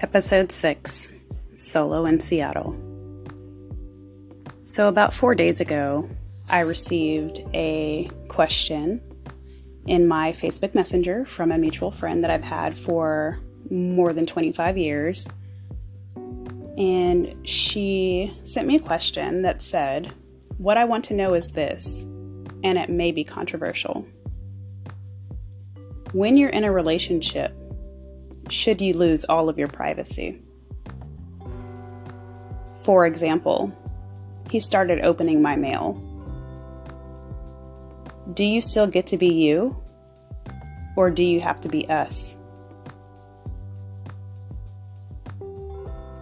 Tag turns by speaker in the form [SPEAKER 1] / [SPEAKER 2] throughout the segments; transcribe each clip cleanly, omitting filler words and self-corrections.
[SPEAKER 1] Episode 6, Solo in Seattle. So about 4 days ago, I received a question in my Facebook Messenger from a mutual friend that I've had for more than 25 years. And she sent me a question that said, "What I want to know is this, and it may be controversial. When you're in a relationship, should you lose all of your privacy?" For example, he started opening my mail. Do you still get to be you, or do you have to be us?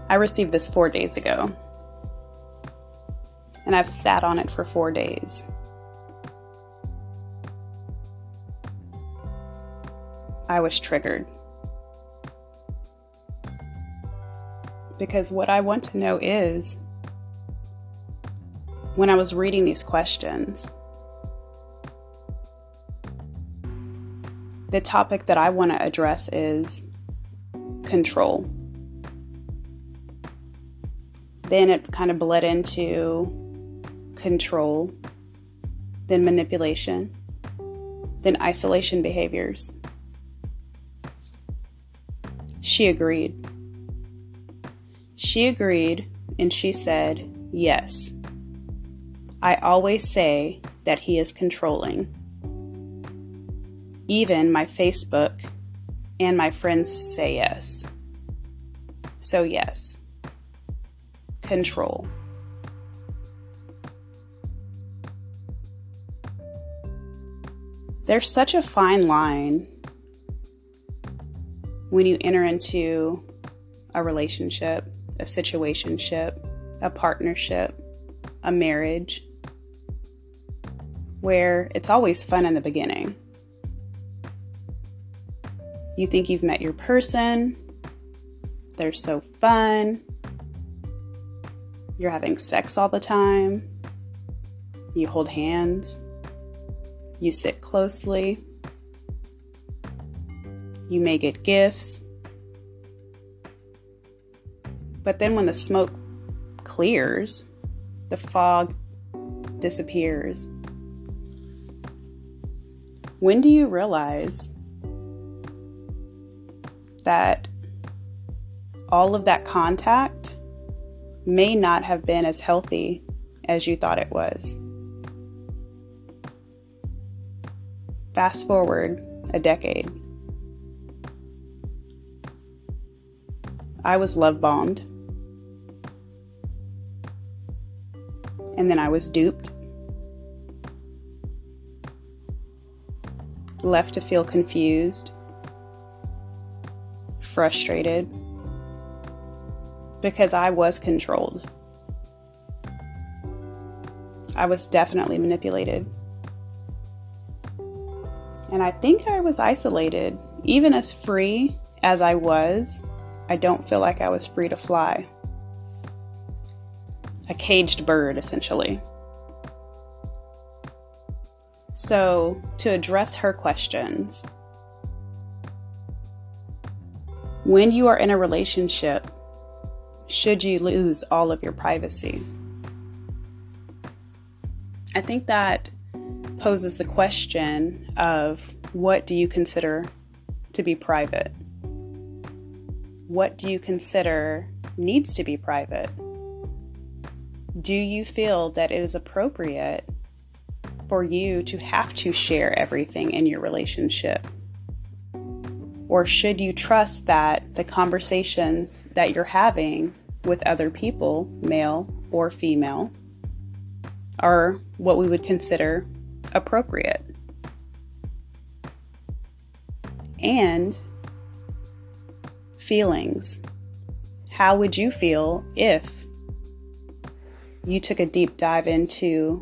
[SPEAKER 1] I received this 4 days ago, and I've sat on it for 4 days. I was triggered. Because what I want to know is, when I was reading these questions, the topic that I want to address is control. Then it kind of bled into control, then manipulation, then isolation behaviors. She agreed. She agreed, and she said, "Yes, I always say that he is controlling. Even my Facebook and my friends say yes. So yes, control." There's such a fine line when you enter into a relationship, a situationship, a partnership, a marriage, where it's always fun in the beginning. You think you've met your person, they're so fun, you're having sex all the time, you hold hands, you sit closely, you may get gifts. But then when the smoke clears, the fog disappears. When do you realize that all of that contact may not have been as healthy as you thought it was? Fast forward a decade. I was love bombed. And then I was duped, left to feel confused, frustrated, because I was controlled. I was definitely manipulated. And I think I was isolated. Even as free as I was, I don't feel like I was free to fly. A caged bird, essentially. So, to address her questions, when you are in a relationship, should you lose all of your privacy? I think that poses the question of, what do you consider to be private? What do you consider needs to be private? Do you feel that it is appropriate for you to have to share everything in your relationship? Or should you trust that the conversations that you're having with other people, male or female, are what we would consider appropriate? And feelings. How would you feel if you took a deep dive into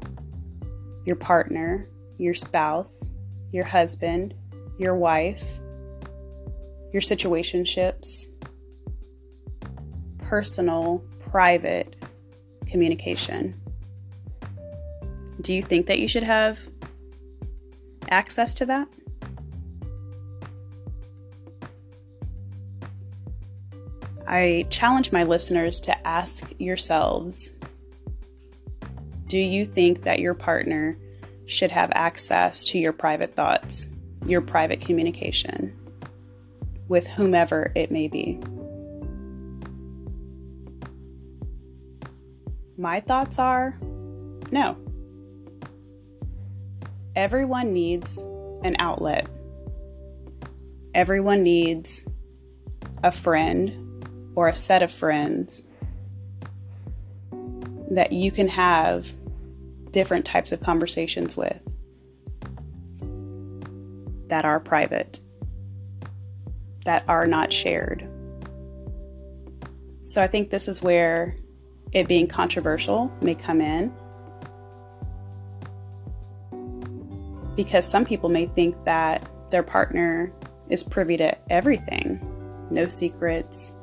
[SPEAKER 1] your partner, your spouse, your husband, your wife, your situationships, personal, private communication? Do you think that you should have access to that? I challenge my listeners to ask yourselves, do you think that your partner should have access to your private thoughts, your private communication, with whomever it may be? My thoughts are no. Everyone needs an outlet. Everyone needs a friend or a set of friends that you can have different types of conversations with that are private, that are not shared. So I think this is where it being controversial may come in, because some people may think that their partner is privy to everything. No secrets,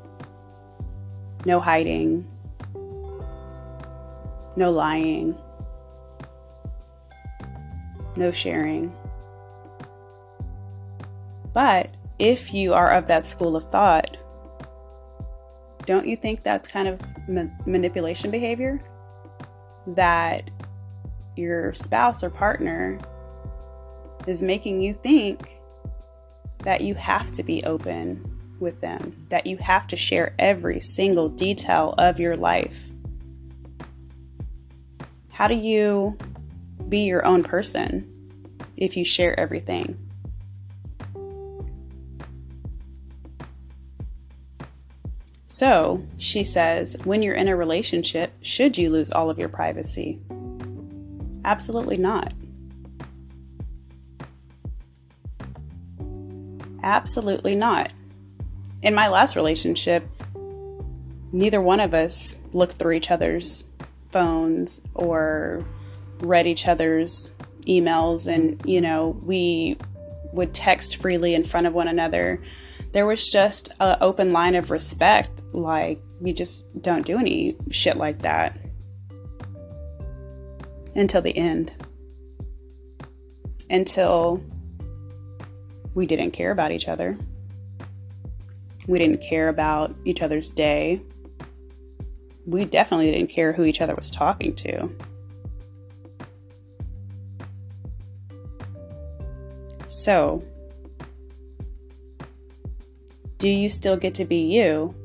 [SPEAKER 1] no hiding, no lying, no sharing. But if you are of that school of thought, don't you think that's kind of manipulation behavior? That your spouse or partner is making you think that you have to be open with them, that you have to share every single detail of your life. How do you be your own person if you share everything? So she says, when you're in a relationship, should you lose all of your privacy? Absolutely not. Absolutely not. In my last relationship, neither one of us looked through each other's phones or read each other's emails, and, we would text freely in front of one another. There was just an open line of respect. Like, we just don't do any shit like that until the end. Until we didn't care about each other. We didn't care about each other's day. We definitely didn't care who each other was talking to. So, do you still get to be you,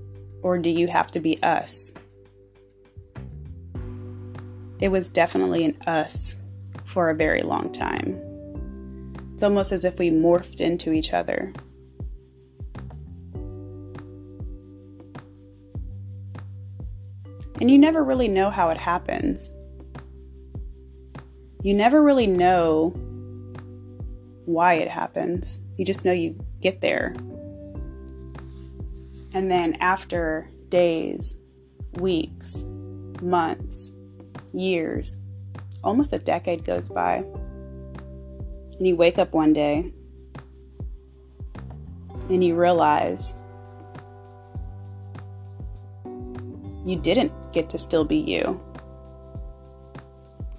[SPEAKER 1] or do you have to be us? It was definitely an us for a very long time. It's almost as if we morphed into each other. And you never really know how it happens. You never really know why it happens. You just know you get there. And then after days, weeks, months, years, almost a decade goes by, and you wake up one day and you realize you didn't get to still be you.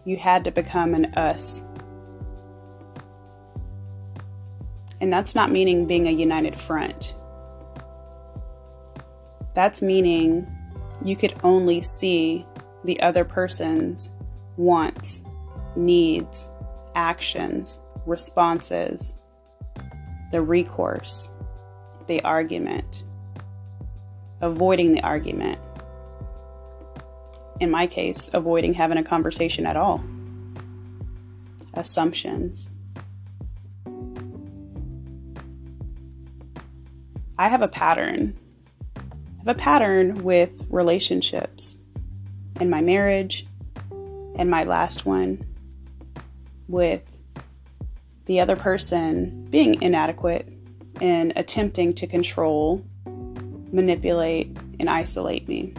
[SPEAKER 1] You had to become an us. And that's not meaning being a united front. That's meaning you could only see the other person's wants, needs, actions, responses, the recourse, the argument, avoiding the argument. In my case, avoiding having a conversation at all. Assumptions. I have a pattern. With relationships. In my marriage, and my last one, with the other person being inadequate and attempting to control, manipulate, and isolate me.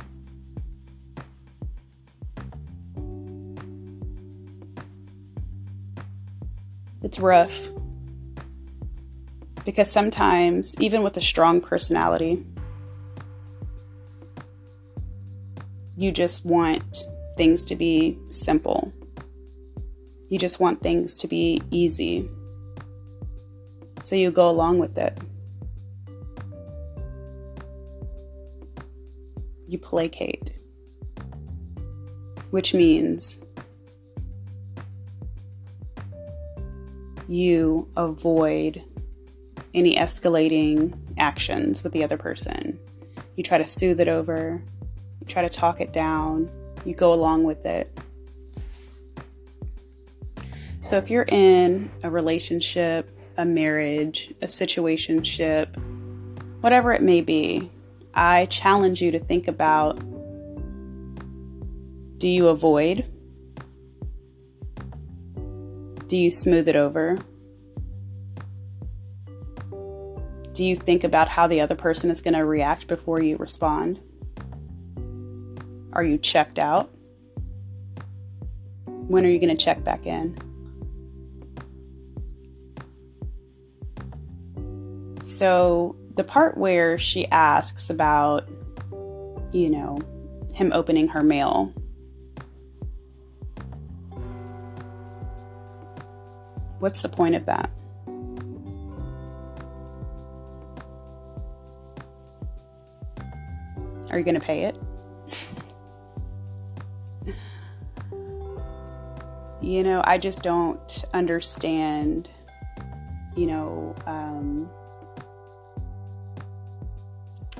[SPEAKER 1] It's rough, because sometimes, even with a strong personality, you just want things to be simple. You just want things to be easy. So you go along with it. you placate, which means you avoid any escalating actions with the other person. You try to soothe it over, you try to talk it down, you go along with it. So if you're in a relationship, a marriage, a situationship, whatever it may be, I challenge you to think about, do you avoid? Do you smooth it over? Do you think about how the other person is going to react before you respond? Are you checked out? When are you going to check back in? So the part where she asks about, him opening her mail. What's the point of that? Are you going to pay it? I just don't understand,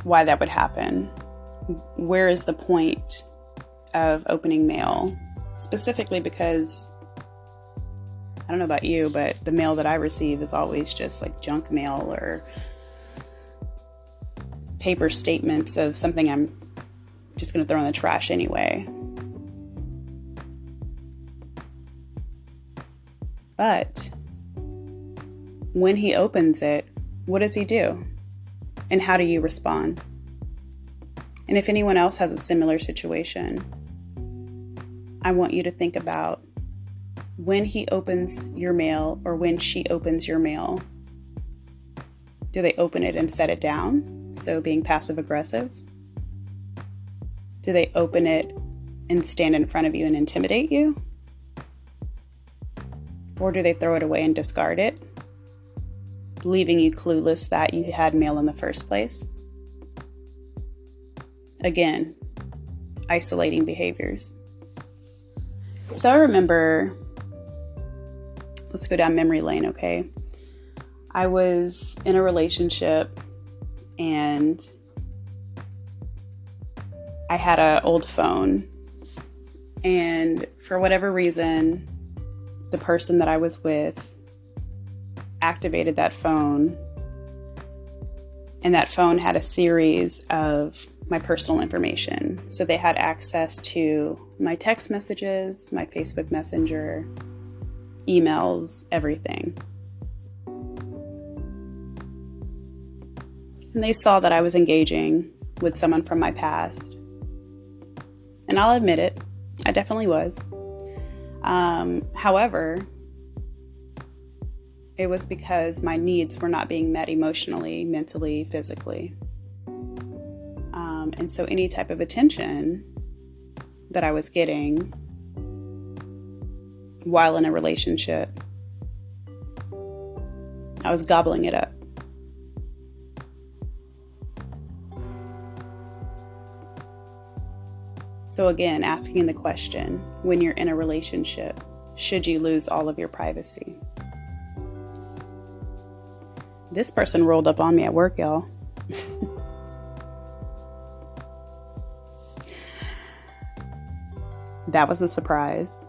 [SPEAKER 1] why that would happen. Where is the point of opening mail? Specifically because, I don't know about you, but the mail that I receive is always just like junk mail or paper statements of something I'm just going to throw in the trash anyway. But when he opens it, what does he do? And how do you respond? And if anyone else has a similar situation, I want you to think about when he opens your mail or when she opens your mail. Do they open it and set it down? So being passive aggressive? Do they open it and stand in front of you and intimidate you? Or do they throw it away and discard it, leaving you clueless that you had mail in the first place? Again, isolating behaviors. So I remember, let's go down memory lane, okay? I was in a relationship and I had an old phone, and for whatever reason, the person that I was with activated that phone, and that phone had a series of my personal information. So they had access to my text messages, my Facebook Messenger, emails, everything. And they saw that I was engaging with someone from my past. And I'll admit it, I definitely was. However, it was because my needs were not being met emotionally, mentally, physically. And so any type of attention that I was getting while in a relationship, I was gobbling it up. So again, asking the question, when you're in a relationship, should you lose all of your privacy? This person rolled up on me at work, y'all. That was a surprise.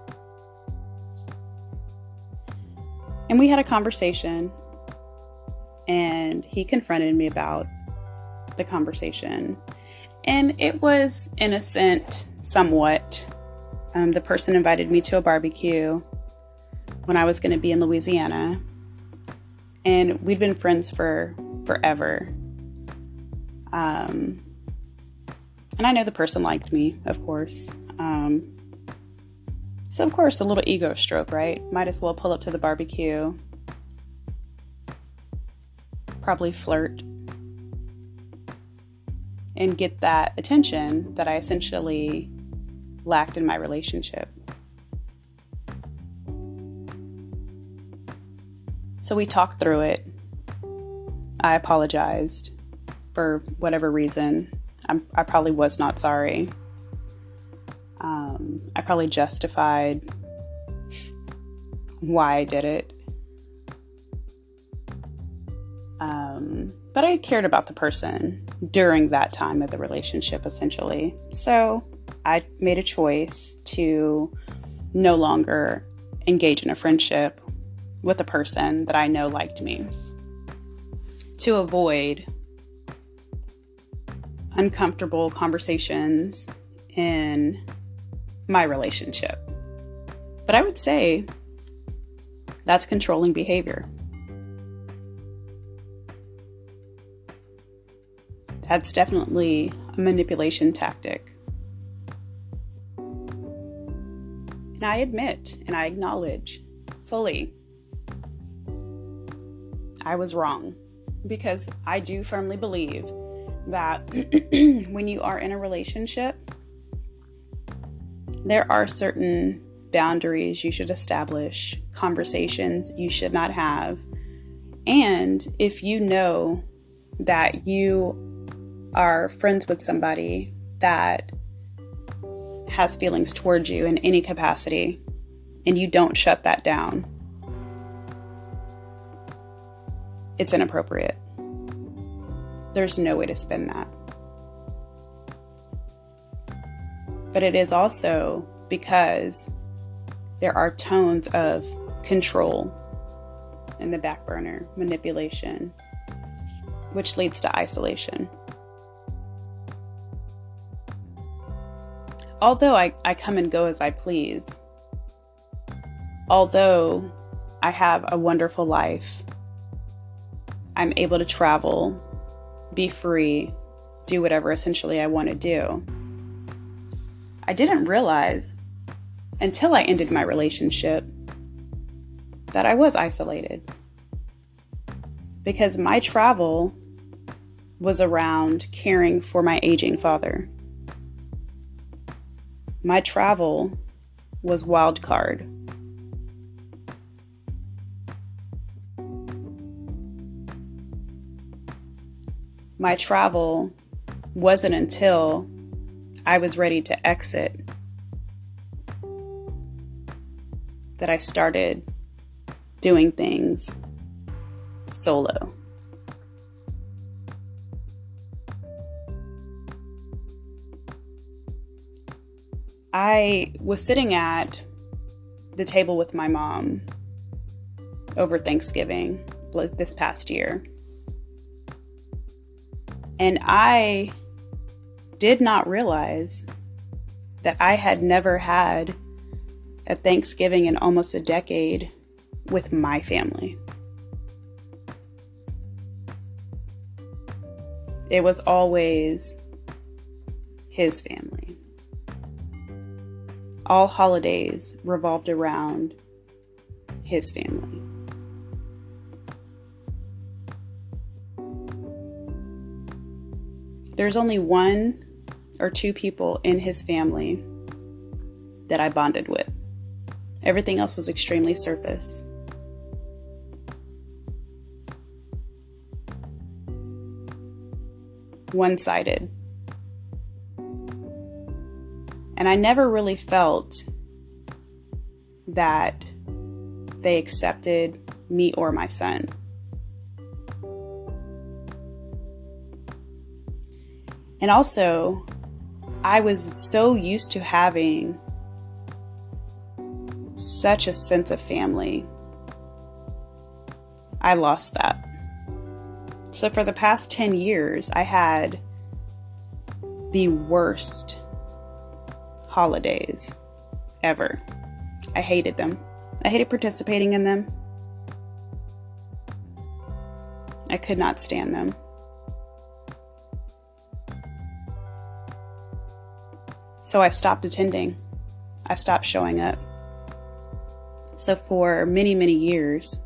[SPEAKER 1] And we had a conversation, and he confronted me about the conversation. And it was innocent, somewhat. The person invited me to a barbecue when I was going to be in Louisiana. And we'd been friends for forever. And I know the person liked me, of course. So, of course, a little ego stroke, right? Might as well pull up to the barbecue. Probably flirt. And get that attention that I essentially lacked in my relationship. So we talked through it. I apologized for whatever reason. I probably was not sorry. I probably justified why I did it. But I cared about the person during that time of the relationship, essentially. So I made a choice to no longer engage in a friendship with a person that I know liked me, to avoid uncomfortable conversations in my relationship. But I would say that's controlling behavior. That's definitely a manipulation tactic. And I admit and I acknowledge fully I was wrong, because I do firmly believe that when you are in a relationship, there are certain boundaries you should establish, conversations you should not have. And if you know that you are friends with somebody that has feelings towards you in any capacity, and you don't shut that down, it's inappropriate. There's no way to spin that. But it is also because there are tones of control in the back burner, manipulation, which leads to isolation. Although I come and go as I please, although I have a wonderful life, I'm able to travel, be free, do whatever essentially I want to do, I didn't realize until I ended my relationship that I was isolated. Because my travel was around caring for my aging father. My travel was wild card. My travel wasn't until I was ready to exit that I started doing things solo. I was sitting at the table with my mom over Thanksgiving this past year. And I did not realize that I had never had a Thanksgiving in almost a decade with my family. It was always his family. All holidays revolved around his family. There's only one or two people in his family that I bonded with. Everything else was extremely surface. One-sided. And I never really felt that they accepted me or my son. And also, I was so used to having such a sense of family. I lost that. So for the past 10 years, I had the worst holidays ever. I hated them. I hated participating in them. I could not stand them. So I stopped attending. I stopped showing up. So for many, many years,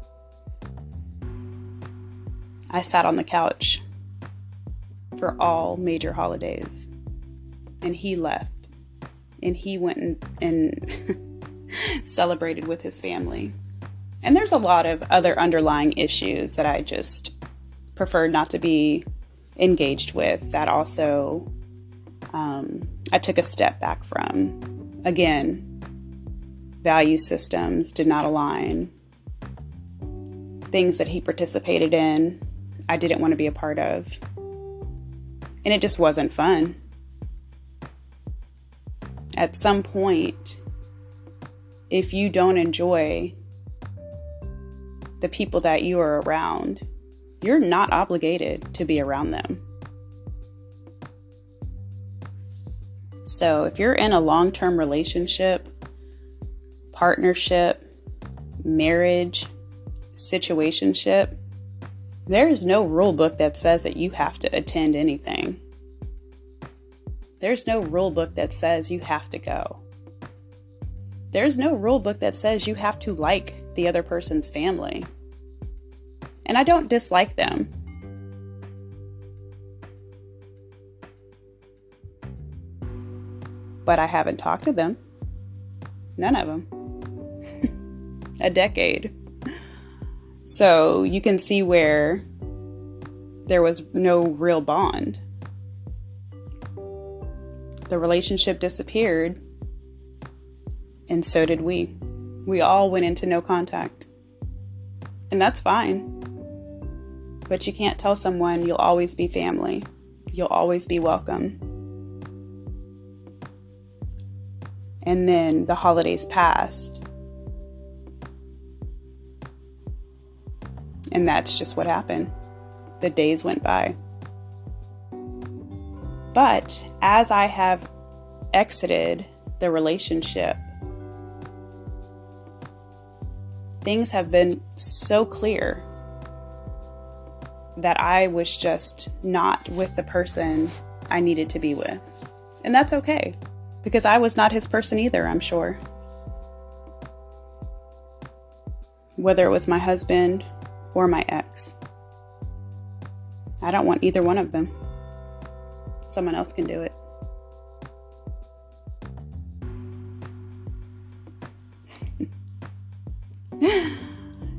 [SPEAKER 1] I sat on the couch for all major holidays. And he left. And he went and celebrated with his family. And there's a lot of other underlying issues that I just preferred not to be engaged with that also I took a step back from. Again, value systems did not align. Things that he participated in, I didn't want to be a part of. And it just wasn't fun. At some point, if you don't enjoy the people that you are around, you're not obligated to be around them. So if you're in a long-term relationship, partnership, marriage, situationship, there is no rule book that says that you have to attend anything. There's no rule book that says you have to go. There's no rule book that says you have to like the other person's family. And I don't dislike them. But I haven't talked to them. None of them. A decade. So you can see where there was no real bond. The relationship disappeared, and so did we. We all went into no contact. And that's fine. But you can't tell someone you'll always be family. You'll always be welcome. And then the holidays passed. And that's just what happened. The days went by. But as I have exited the relationship, things have been so clear that I was just not with the person I needed to be with. And that's okay, because I was not his person either, I'm sure. Whether it was my husband or my ex. I don't want either one of them. Someone else can do it.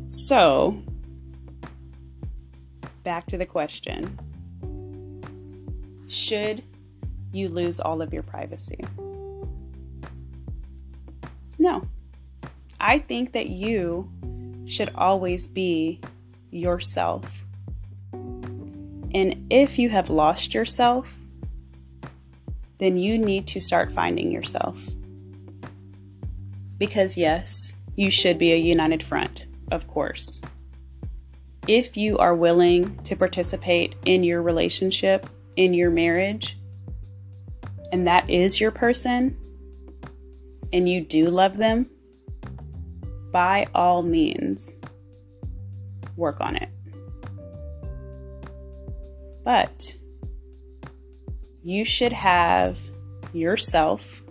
[SPEAKER 1] So, back to the question. Should you lose all of your privacy? No. I think that you should always be yourself. And if you have lost yourself, then you need to start finding yourself. Because yes, you should be a united front, of course. If you are willing to participate in your relationship, in your marriage, and that is your person, and you do love them, by all means, work on it. But you should have yourself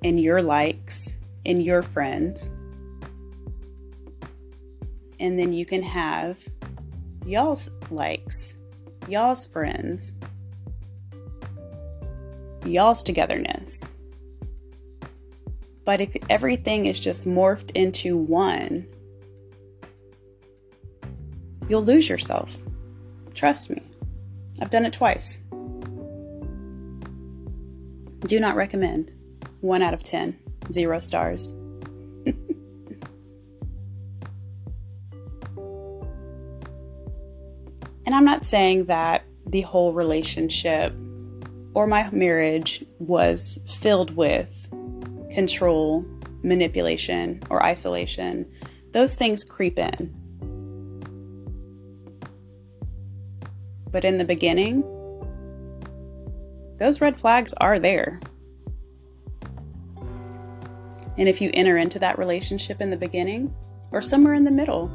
[SPEAKER 1] and your likes and your friends. And then you can have y'all's likes, y'all's friends, y'all's togetherness. But if everything is just morphed into one, you'll lose yourself. Trust me. I've done it twice. Do not recommend. 1 out of 10. 0 stars. And I'm not saying that the whole relationship or my marriage was filled with control, manipulation, or isolation. Those things creep in. But in the beginning, those red flags are there. And if you enter into that relationship in the beginning or somewhere in the middle,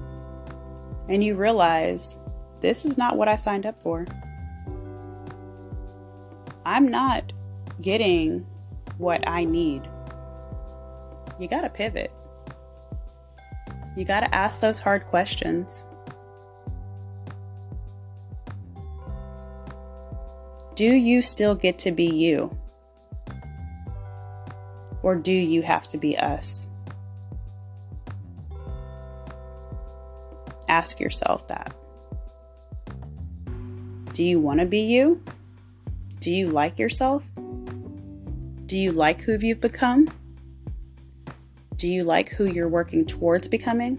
[SPEAKER 1] and you realize this is not what I signed up for, I'm not getting what I need, you gotta pivot. You gotta ask those hard questions. Do you still get to be you? Or do you have to be us? Ask yourself that. Do you want to be you? Do you like yourself? Do you like who you've become? Do you like who you're working towards becoming?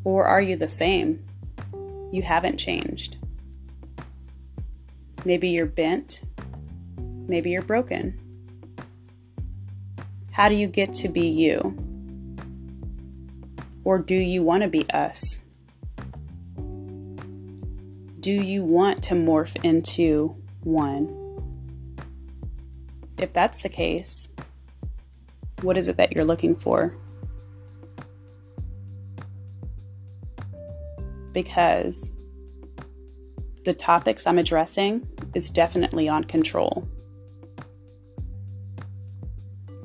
[SPEAKER 1] Or are you the same? You haven't changed. Maybe you're bent. Maybe you're broken. How do you get to be you? Or do you want to be us? Do you want to morph into one? If that's the case, what is it that you're looking for? Because the topics I'm addressing is definitely on control.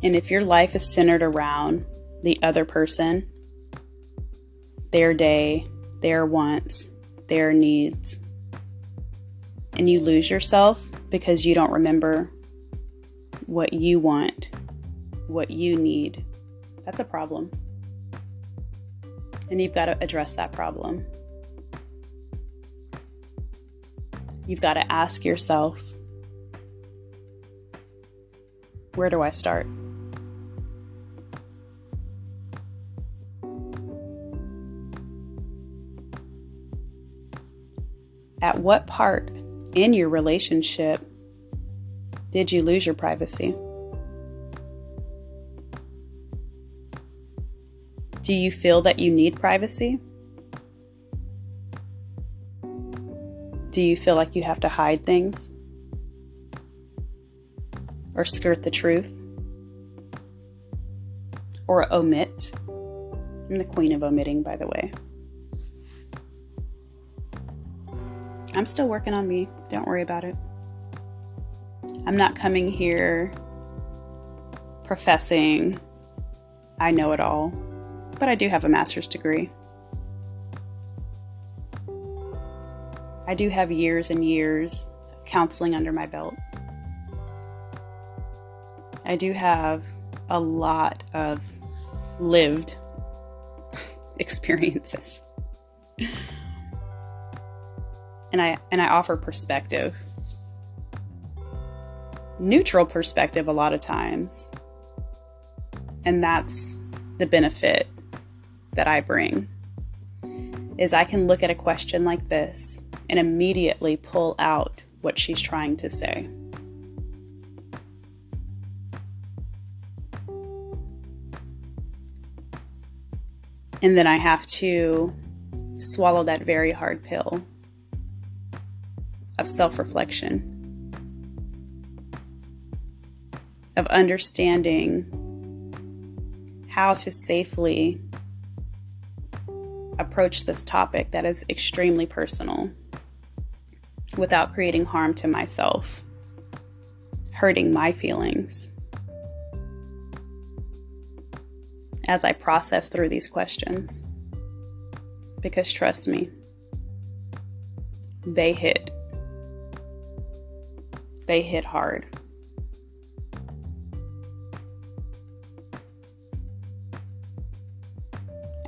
[SPEAKER 1] And if your life is centered around the other person, their day, their wants, their needs, and you lose yourself because you don't remember what you want, what you need, that's a problem. And you've got to address that problem. You've got to ask yourself, where do I start? At what part in your relationship did you lose your privacy? Do you feel that you need privacy? Do you feel like you have to hide things? Or skirt the truth? Or omit? I'm the queen of omitting, by the way. I'm still working on me. Don't worry about it. I'm not coming here professing I know it all, but I do have a master's degree. I do have years and years of counseling under my belt. I do have a lot of lived experiences. And I offer perspective. Neutral perspective a lot of times. And that's the benefit that I bring. Is I can look at a question like this and immediately pull out what she's trying to say. And then I have to swallow that very hard pill of self-reflection, of understanding how to safely approach this topic that is extremely personal without creating harm to myself, hurting my feelings as I process through these questions. Because trust me, they hit hard.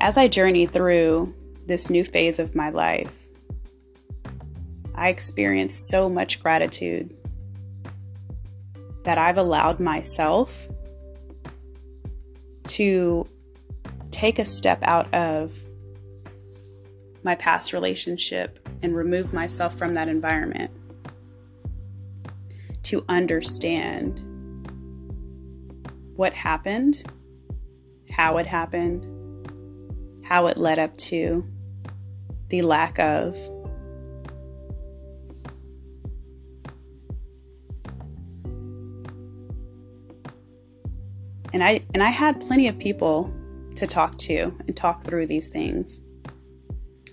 [SPEAKER 1] As I journey through this new phase of my life, I experienced so much gratitude that I've allowed myself to take a step out of my past relationship and remove myself from that environment to understand what happened, how it happened, how it led up to the lack of. And I had plenty of people to talk to and talk through these things.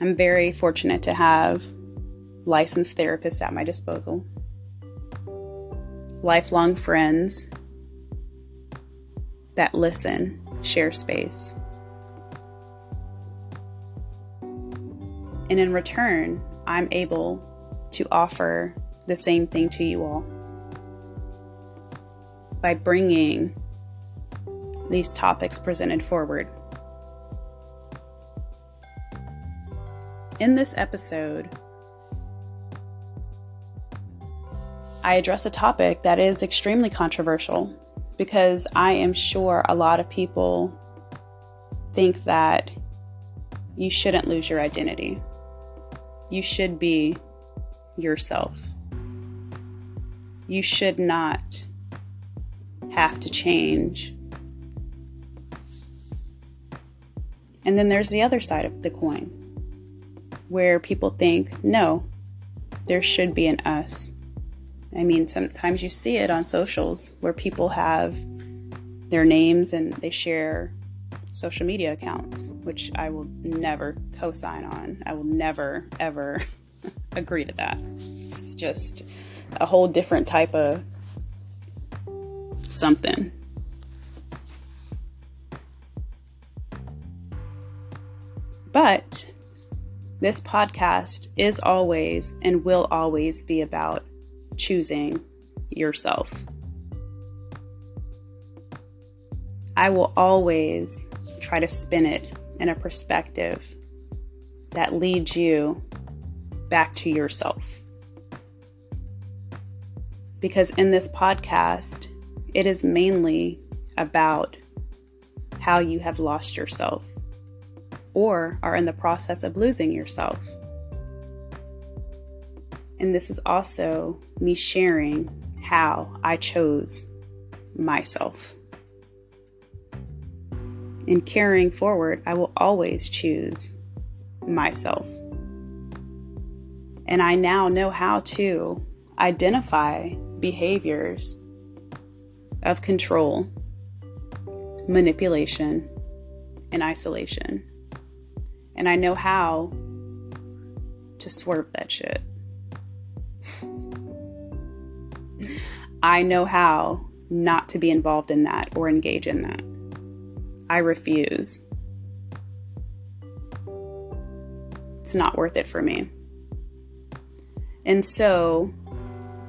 [SPEAKER 1] I'm very fortunate to have licensed therapists at my disposal, lifelong friends that listen, share space. And in return, I'm able to offer the same thing to you all by bringing these topics presented forward. In this episode, I address a topic that is extremely controversial because I am sure a lot of people think that you shouldn't lose your identity. You should be yourself. You should not have to change. And then there's the other side of the coin, where people think, no, there should be an us. I mean, sometimes you see it on socials where people have their names and they share social media accounts, which I will never co-sign on. I will never, ever agree to that. It's just a whole different type of something. But this podcast is always and will always be about choosing yourself. I will always try to spin it in a perspective that leads you back to yourself. Because in this podcast, it is mainly about how you have lost yourself or are in the process of losing yourself. And this is also me sharing how I chose myself. In carrying forward, I will always choose myself. And I now know how to identify behaviors of control, manipulation, and isolation. And I know how to swerve that shit. I know how not to be involved in that or engage in that. I refuse. It's not worth it for me. And so,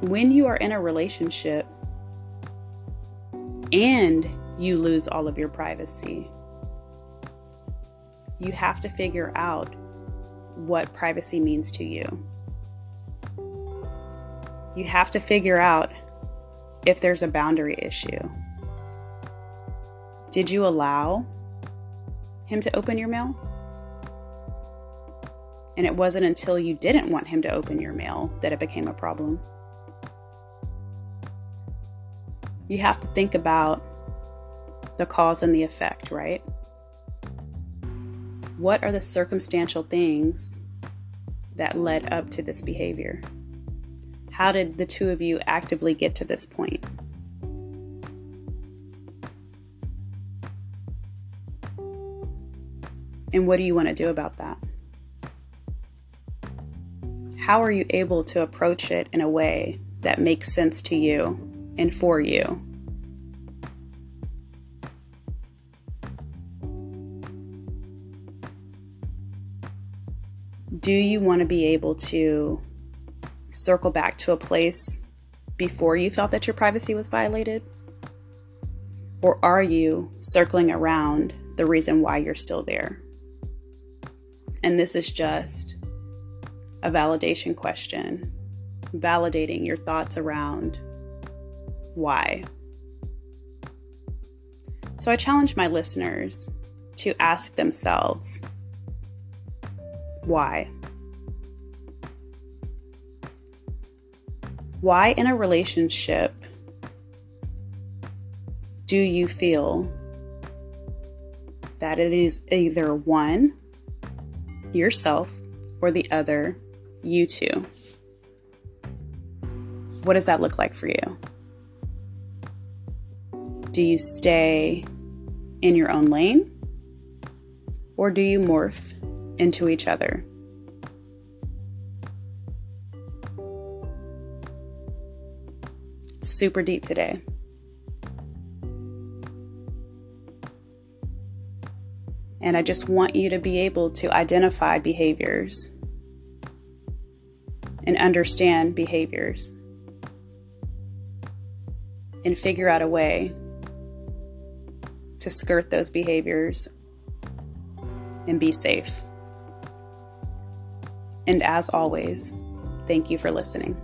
[SPEAKER 1] when you are in a relationship and you lose all of your privacy, you have to figure out what privacy means to you. You have to figure out if there's a boundary issue. Did you allow him to open your mail? And it wasn't until you didn't want him to open your mail that it became a problem. You have to think about the cause and the effect, right? What are the circumstantial things that led up to this behavior? How did the two of you actively get to this point? And what do you want to do about that? How are you able to approach it in a way that makes sense to you and for you? Do you want to be able to circle back to a place before you felt that your privacy was violated? Or are you circling around the reason why you're still there? And this is just a validation question, validating your thoughts around why. So I challenge my listeners to ask themselves, why? Why in a relationship do you feel that it is either one, yourself, or the other, you two? What does that look like for you? Do you stay in your own lane? Or do you morph into each other? Super deep today. And I just want you to be able to identify behaviors and understand behaviors and figure out a way to skirt those behaviors and be safe. And as always, thank you for listening.